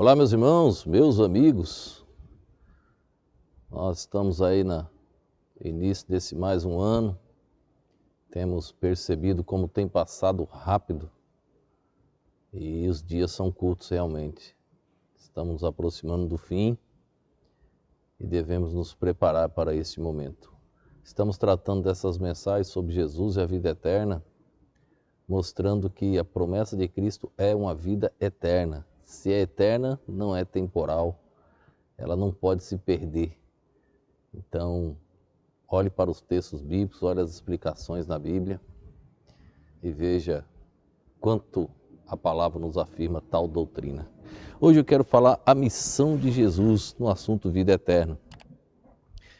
Olá, meus irmãos, meus amigos. Nós estamos aí no início desse mais um ano. Temos percebido como tem passado rápido e os dias são curtos realmente. Estamos nos aproximando do fim e devemos nos preparar para esse momento. Estamos tratando dessas mensagens sobre Jesus e a vida eterna, mostrando que a promessa de Cristo é uma vida eterna. Se é eterna, não é temporal, ela não pode se perder. Então, olhe para os textos bíblicos, olhe as explicações na Bíblia e veja quanto a palavra nos afirma tal doutrina. Hoje eu quero falar a missão de Jesus no assunto vida eterna.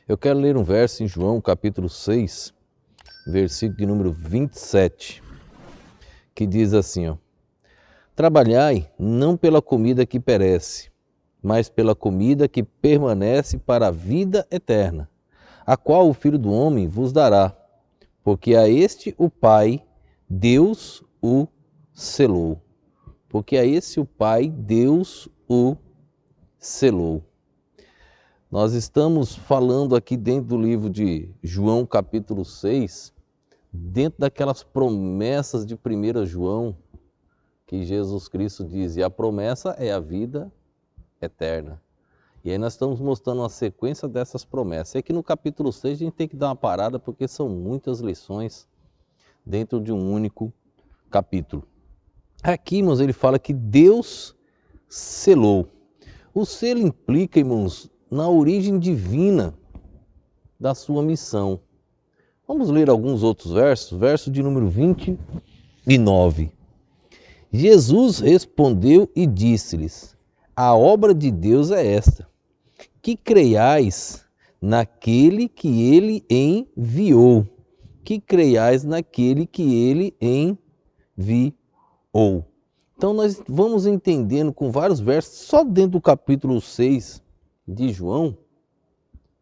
Eu quero ler um verso em João capítulo 6, versículo de número 27, que diz assim, Trabalhai não pela comida que perece, mas pela comida que permanece para a vida eterna, a qual o Filho do Homem vos dará, porque a este o Pai, Deus o selou. Porque a esse o Pai, Deus o selou. Nós estamos falando aqui dentro do livro de João capítulo 6, dentro daquelas promessas de 1 João, que Jesus Cristo diz, e a promessa é a vida eterna. E aí nós estamos mostrando uma sequência dessas promessas. E aqui no capítulo 6 a gente tem que dar uma parada, porque são muitas lições dentro de um único capítulo. Aqui, irmãos, ele fala que Deus selou. O selo implica, irmãos, na origem divina da sua missão. Vamos ler alguns outros versos. Verso de número 29. Jesus respondeu e disse-lhes, a obra de Deus é esta, que creiais naquele que ele enviou. Que creiais naquele que ele enviou. Então nós vamos entendendo com vários versos, só dentro do capítulo 6 de João,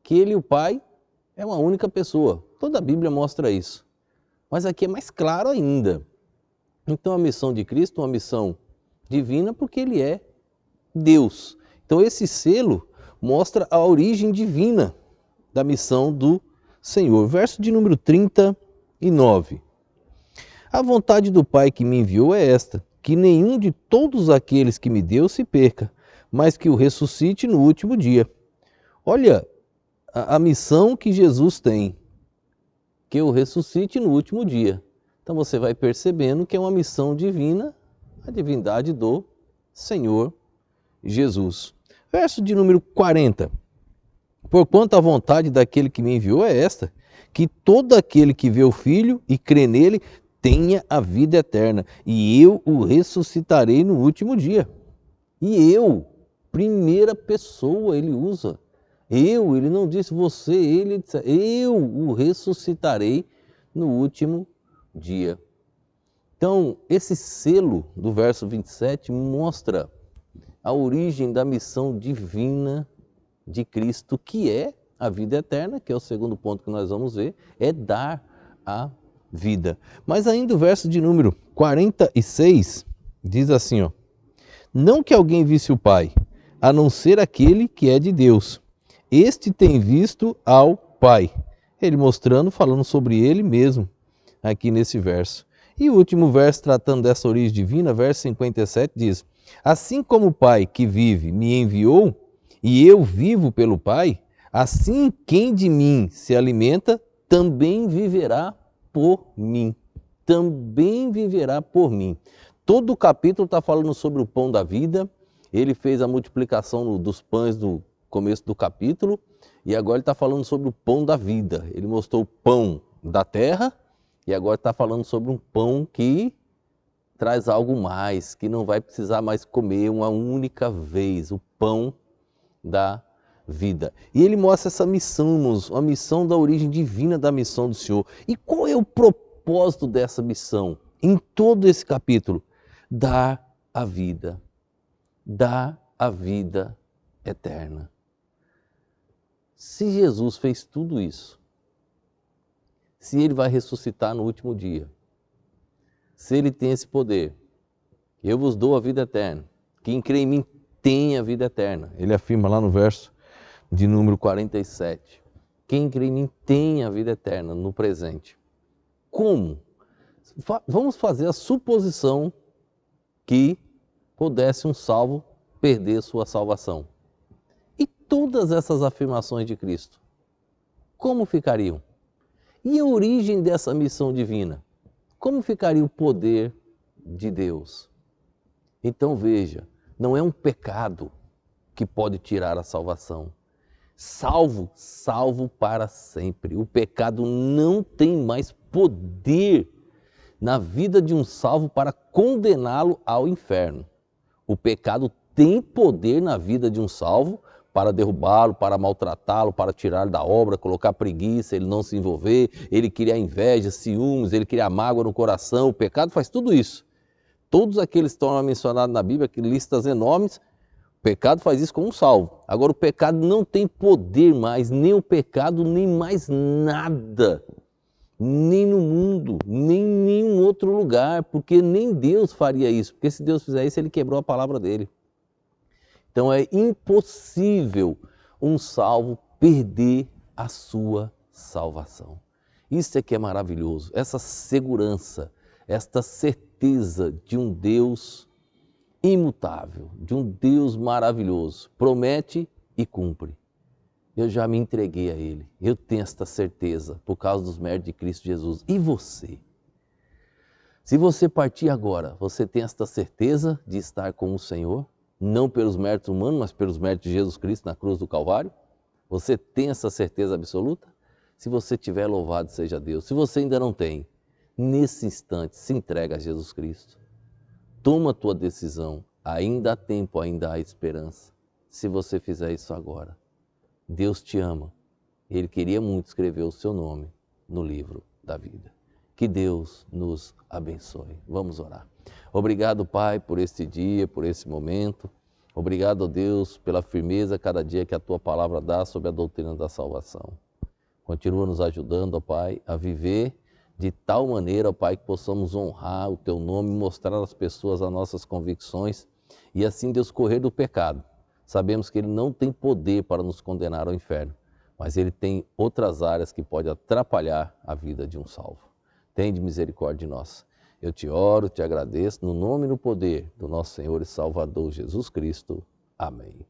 que ele e o Pai é uma única pessoa. Toda a Bíblia mostra isso. Mas aqui é mais claro ainda. Então a missão de Cristo é uma missão divina porque ele é Deus. Então esse selo mostra a origem divina da missão do Senhor. Verso de número 39. A vontade do Pai que me enviou é esta, que nenhum de todos aqueles que me deu se perca, mas que o ressuscite no último dia. Olha a missão que Jesus tem, que o ressuscite no último dia. Então você vai percebendo que é uma missão divina, a divindade do Senhor Jesus. Verso de número 40. Porquanto a vontade daquele que me enviou é esta, que todo aquele que vê o Filho e crê nele tenha a vida eterna, e eu o ressuscitarei no último dia. E eu, primeira pessoa, ele usa. Ele não disse você, ele disse, eu o ressuscitarei no último dia. Então, esse selo do verso 27 mostra a origem da missão divina de Cristo, que é a vida eterna, que é o segundo ponto que nós vamos ver, é dar a vida. Mas ainda o verso de número 46 diz assim, não que alguém visse o Pai, a não ser aquele que é de Deus. Este tem visto ao Pai. Ele mostrando, falando sobre ele mesmo, aqui nesse verso. E o último verso, tratando dessa origem divina, verso 57, diz, assim como o Pai que vive me enviou, e eu vivo pelo Pai, assim quem de mim se alimenta, também viverá por mim. Também viverá por mim. Todo o capítulo está falando sobre o pão da vida. Ele fez a multiplicação dos pães do começo do capítulo. E agora ele está falando sobre o pão da vida. Ele mostrou o pão da terra. E agora está falando sobre um pão que traz algo mais. Que não vai precisar mais comer uma única vez. O pão da vida. E ele mostra essa missão, irmãos, uma missão da origem divina da missão do Senhor. E qual é o propósito dessa missão? Em todo esse capítulo, dar a vida eterna. Se Jesus fez tudo isso, se ele vai ressuscitar no último dia, se ele tem esse poder, eu vos dou a vida eterna, quem crê em mim tem a vida eterna. Ele afirma lá no verso de número 47. Quem crê em mim tem a vida eterna no presente. Como? Vamos fazer a suposição que pudesse um salvo perder sua salvação. E todas essas afirmações de Cristo, como ficariam? E a origem dessa missão divina? Como ficaria o poder de Deus? Então veja, não é um pecado que pode tirar a salvação. Salvo para sempre. O pecado não tem mais poder na vida de um salvo para condená-lo ao inferno. O pecado tem poder na vida de um salvo para derrubá-lo, para maltratá-lo, para tirar da obra, colocar preguiça, ele não se envolver, ele criar inveja, ciúmes, ele criar mágoa no coração. O pecado faz tudo isso. Todos aqueles que estão mencionados na Bíblia, listas enormes, o pecado faz isso com um salvo. Agora o pecado não tem poder mais, nem o pecado, nem mais nada. Nem no mundo, nem em nenhum outro lugar, porque nem Deus faria isso, porque se Deus fizer isso, ele quebrou a palavra dele. Então é impossível um salvo perder a sua salvação. Isso é que é maravilhoso, essa segurança, esta certeza de um Deus imutável, de um Deus maravilhoso, promete e cumpre. Eu já me entreguei a Ele, eu tenho esta certeza por causa dos méritos de Cristo Jesus. E você? Se você partir agora, você tem esta certeza de estar com o Senhor? Não pelos méritos humanos, mas pelos méritos de Jesus Cristo na cruz do Calvário? Você tem essa certeza absoluta? Se você tiver, louvado seja Deus. Se você ainda não tem, nesse instante, se entrega a Jesus Cristo. Toma a tua decisão. Ainda há tempo, ainda há esperança. Se você fizer isso agora. Deus te ama. Ele queria muito escrever o seu nome no livro da vida. Que Deus nos abençoe. Vamos orar. Obrigado, Pai, por este dia, por esse momento. Obrigado, Deus, pela firmeza cada dia que a Tua palavra dá sobre a doutrina da salvação. Continua nos ajudando, ó Pai, a viver de tal maneira, ó Pai, que possamos honrar o Teu nome, mostrar às pessoas as nossas convicções e assim, Deus, correr do pecado. Sabemos que ele não tem poder para nos condenar ao inferno, mas ele tem outras áreas que podem atrapalhar a vida de um salvo. Tende misericórdia de nós. Eu te oro, te agradeço, no nome e no poder do nosso Senhor e Salvador Jesus Cristo. Amém.